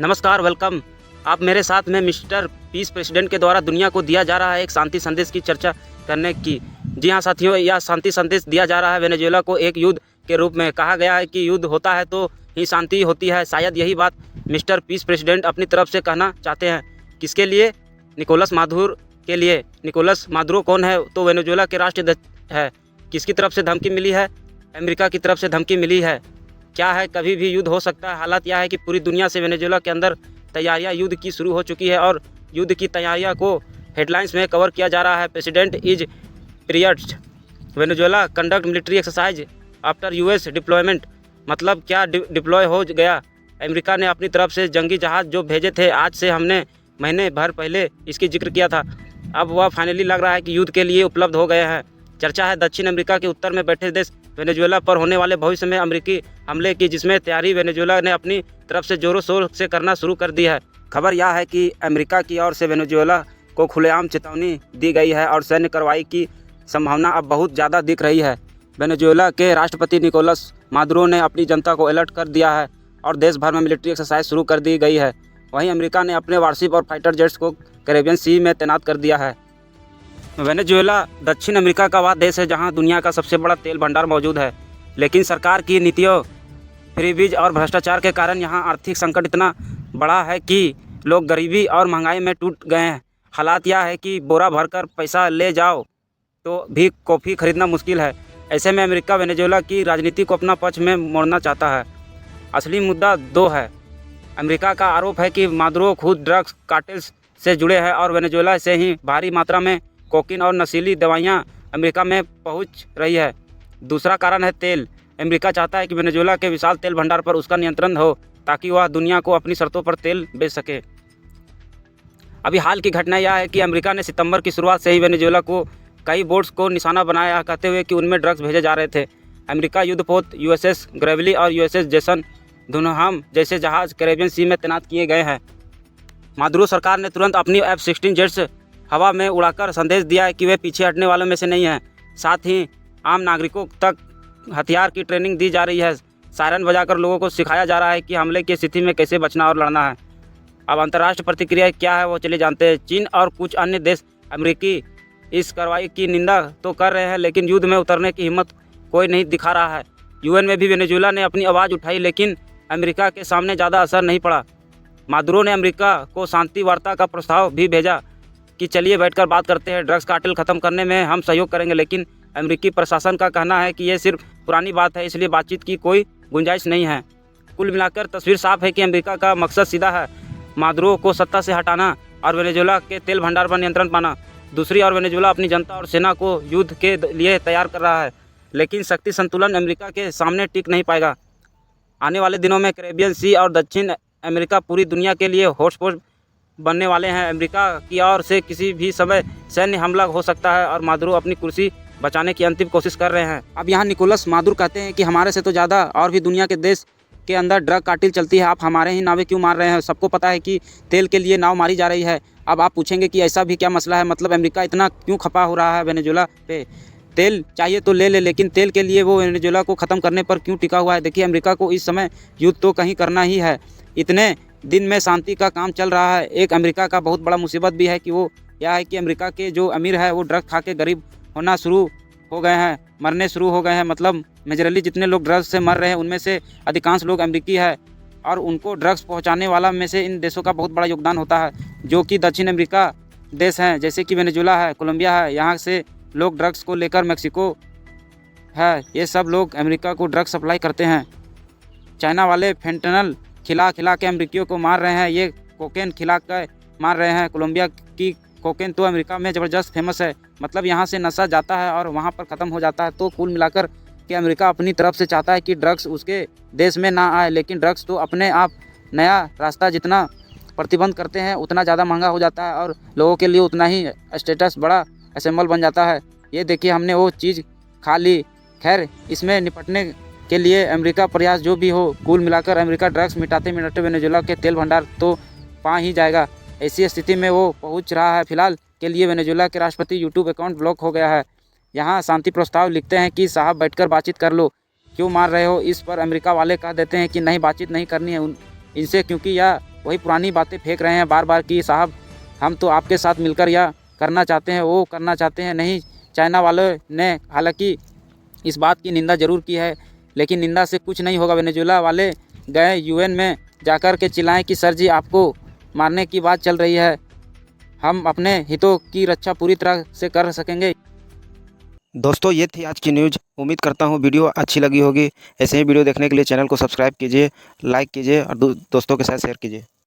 नमस्कार, वेलकम। आप मेरे साथ में मिस्टर पीस प्रेसिडेंट के द्वारा दुनिया को दिया जा रहा है एक शांति संदेश की चर्चा करने की। जी हाँ साथियों, यह शांति संदेश दिया जा रहा है वेनेजुएला को एक युद्ध के रूप में। कहा गया है कि युद्ध होता है तो ही शांति होती है। शायद यही बात मिस्टर पीस प्रेसिडेंट अपनी तरफ से कहना चाहते हैं। किसके लिए? निकोलस मादुरो के लिए। निकोलस मादुरो कौन है? तो वेनेजुएला के राष्ट्राध्यक्ष है। किसकी तरफ से धमकी मिली है? अमेरिका की तरफ से धमकी मिली है। क्या है, कभी भी युद्ध हो सकता है। हालात यह है कि पूरी दुनिया से वेनेजुएला के अंदर तैयारियां युद्ध की शुरू हो चुकी है और युद्ध की तैयारियां को हेडलाइंस में कवर किया जा रहा है। President is periods Venezuela conduct military exercise after US deployment. मतलब क्या डिप्लॉय हो गया? अमेरिका ने अपनी तरफ से जंगी जहाज़ जो भेजे थे। आज से हमने महीने भर पहले इसकी जिक्र किया था। अब वह फाइनली लग रहा है कि युद्ध के लिए उपलब्ध हो गए हैं। चर्चा है दक्षिण अमेरिका के उत्तर में बैठे देश वेनेजुएला पर होने वाले भविष्य में अमेरिकी हमले की, जिसमें तैयारी वेनेजुएला ने अपनी तरफ से जोरों शोर से करना शुरू कर दी है। खबर यह है कि अमेरिका की ओर से वेनेजुएला को खुलेआम चेतावनी दी गई है और सैन्य कार्रवाई की संभावना अब बहुत ज़्यादा दिख रही है। वेनेजुएला के राष्ट्रपति निकोलस मादुरो ने अपनी जनता को अलर्ट कर दिया है और देश भर में मिलिट्री एक्सरसाइज शुरू कर दी गई है। वहीं अमेरिका ने अपने वारशिप और फाइटर जेट्स को कैरेबियन सी में तैनात कर दिया है। वेनेजुएला दक्षिण अमेरिका का वह देश है जहां दुनिया का सबसे बड़ा तेल भंडार मौजूद है, लेकिन सरकार की नीतियों, फ्रीबीज और भ्रष्टाचार के कारण यहां आर्थिक संकट इतना बड़ा है कि लोग गरीबी और महंगाई में टूट गए हैं। हालात यह है कि बोरा भरकर पैसा ले जाओ तो भी कॉफ़ी खरीदना मुश्किल है। ऐसे में अमेरिका वेनेजुएला की राजनीति को अपना पक्ष में मोड़ना चाहता है। असली मुद्दा दो है। अमेरिका का आरोप है कि मादुरो खुद ड्रग्स कार्टेल्स से जुड़े हैं और वेनेजुएला से ही भारी मात्रा में कोकीन और नशीली दवाइयाँ अमेरिका में पहुंच रही है। दूसरा कारण है तेल। अमेरिका चाहता है कि वेनेजुएला के विशाल तेल भंडार पर उसका नियंत्रण हो ताकि वह दुनिया को अपनी शर्तों पर तेल बेच सके। अभी हाल की घटना यह है कि अमेरिका ने सितंबर की शुरुआत से ही वेनेजुएला को कई बोट्स को निशाना बनाया, कहते हुए कि उनमें ड्रग्स भेजे जा रहे थे। अमेरिका युद्धपोत यूएसएस ग्रेवली और यूएसएस जेसन दुनहाम जैसे जहाज़ कैरेबियन सी में तैनात किए गए हैं। मादुरो सरकार ने तुरंत अपनी F-16 जेट्स हवा में उड़ाकर संदेश दिया है कि वे पीछे हटने वालों में से नहीं हैं। साथ ही आम नागरिकों तक हथियार की ट्रेनिंग दी जा रही है। सायरन बजाकर लोगों को सिखाया जा रहा है कि हमले की स्थिति में कैसे बचना और लड़ना है। अब अंतर्राष्ट्रीय प्रतिक्रिया क्या है वो चलिए जानते हैं। चीन और कुछ अन्य देश अमेरिकी इस कार्रवाई की निंदा तो कर रहे हैं, लेकिन युद्ध में उतरने की हिम्मत कोई नहीं दिखा रहा है। यूएन में भी वेनेजुएला ने अपनी आवाज़ उठाई, लेकिन अमेरिका के सामने ज़्यादा असर नहीं पड़ा। मादुरो ने अमेरिका को शांति वार्ता का प्रस्ताव भी भेजा कि चलिए बैठकर बात करते हैं, ड्रग्स कार्टेल ख़त्म करने में हम सहयोग करेंगे, लेकिन अमेरिकी प्रशासन का कहना है कि ये सिर्फ पुरानी बात है, इसलिए बातचीत की कोई गुंजाइश नहीं है। कुल मिलाकर तस्वीर साफ है कि अमेरिका का मकसद सीधा है, मादुरो को सत्ता से हटाना और वेनेजुएला के तेल भंडार पर नियंत्रण पाना। दूसरी ओर वेनेजुएला अपनी जनता और सेना को युद्ध के लिए तैयार कर रहा है, लेकिन शक्ति संतुलन अमेरिका के सामने टिक नहीं पाएगा। आने वाले दिनों में कैरेबियन सी और दक्षिण अमेरिका पूरी दुनिया के लिए हॉटस्पॉट बनने वाले हैं। अमेरिका की ओर से किसी भी समय सैन्य हमला हो सकता है और मादुरो अपनी कुर्सी बचाने की अंतिम कोशिश कर रहे हैं। अब यहाँ निकोलस मादुरो कहते हैं कि हमारे से तो ज़्यादा और भी दुनिया के देश के अंदर ड्रग कार्टेल चलती है, आप हमारे ही नावें क्यों मार रहे हैं? सबको पता है कि तेल के लिए नाव मारी जा रही है। अब आप पूछेंगे कि ऐसा भी क्या मसला है, मतलब अमेरिका इतना क्यों खपा हो रहा है वेनेजुएला पे? तेल चाहिए तो ले ले, लेकिन तेल के लिए वो वेनेजुएला को ख़त्म करने पर क्यों टिका हुआ है? देखिए, अमेरिका को इस समय युद्ध तो कहीं करना ही है। इतने दिन में शांति का काम चल रहा है। एक अमेरिका का बहुत बड़ा मुसीबत भी है कि वो यह है कि अमेरिका के जो अमीर है वो ड्रग खा के गरीब होना शुरू हो गए हैं, मरने शुरू हो गए हैं। मतलब मेजरली जितने लोग ड्रग्स से मर रहे हैं उनमें से अधिकांश लोग अमेरिकी है और उनको ड्रग्स पहुंचाने वाला में से इन देशों का बहुत बड़ा योगदान होता है, जो कि दक्षिण अमेरिका देश हैं, जैसे कि वेनेजुएला है, कोलंबिया है। यहाँ से लोग ड्रग्स को लेकर मैक्सिको है, ये सब लोग अमेरिका को ड्रग्स सप्लाई करते हैं। चाइना वाले फेंटनल खिला के अमेरिकियों को मार रहे हैं, ये कोकेन खिला कर मार रहे हैं। कोलंबिया की कोकेन तो अमेरिका में ज़बरदस्त फेमस है। मतलब यहाँ से नशा जाता है और वहाँ पर ख़त्म हो जाता है। तो कुल मिलाकर कि अमेरिका अपनी तरफ से चाहता है कि ड्रग्स उसके देश में ना आए, लेकिन ड्रग्स तो अपने आप नया रास्ता जितना प्रतिबंध करते हैं उतना ज़्यादा महंगा हो जाता है और लोगों के लिए उतना ही स्टेटस बड़ा असेंबल बन जाता है। ये देखिए, हमने वो चीज़ खा ली। खैर, इसमें निपटने के लिए अमेरिका प्रयास जो भी हो, कुल मिलाकर अमेरिका ड्रग्स मिटाते वेनेजुएला के तेल भंडार तो पा ही जाएगा। ऐसी स्थिति में वो पहुंच रहा है। फिलहाल के लिए वेनेजुएला के राष्ट्रपति यूट्यूब अकाउंट ब्लॉक हो गया है। यहाँ शांति प्रस्ताव लिखते हैं कि साहब बैठकर बातचीत कर लो, क्यों मार रहे हो? इस पर अमेरिका वाले कह देते हैं कि नहीं, बातचीत नहीं करनी है इनसे, क्योंकि यह वही पुरानी बातें फेंक रहे हैं बार बार कि साहब हम तो आपके साथ मिलकर या करना चाहते हैं, वो करना चाहते हैं। नहीं, चाइना वालों ने हालांकि इस बात की निंदा ज़रूर की है, लेकिन निंदा से कुछ नहीं होगा। वेनेजुएला वाले गए यूएन में जाकर के चिल्लाएं कि सर जी आपको मारने की बात चल रही है, हम अपने हितों की रक्षा पूरी तरह से कर सकेंगे। दोस्तों ये थी आज की न्यूज़। उम्मीद करता हूँ वीडियो अच्छी लगी होगी। ऐसे ही वीडियो देखने के लिए चैनल को सब्सक्राइब कीजिए, लाइक कीजिए और दोस्तों के साथ शेयर कीजिए।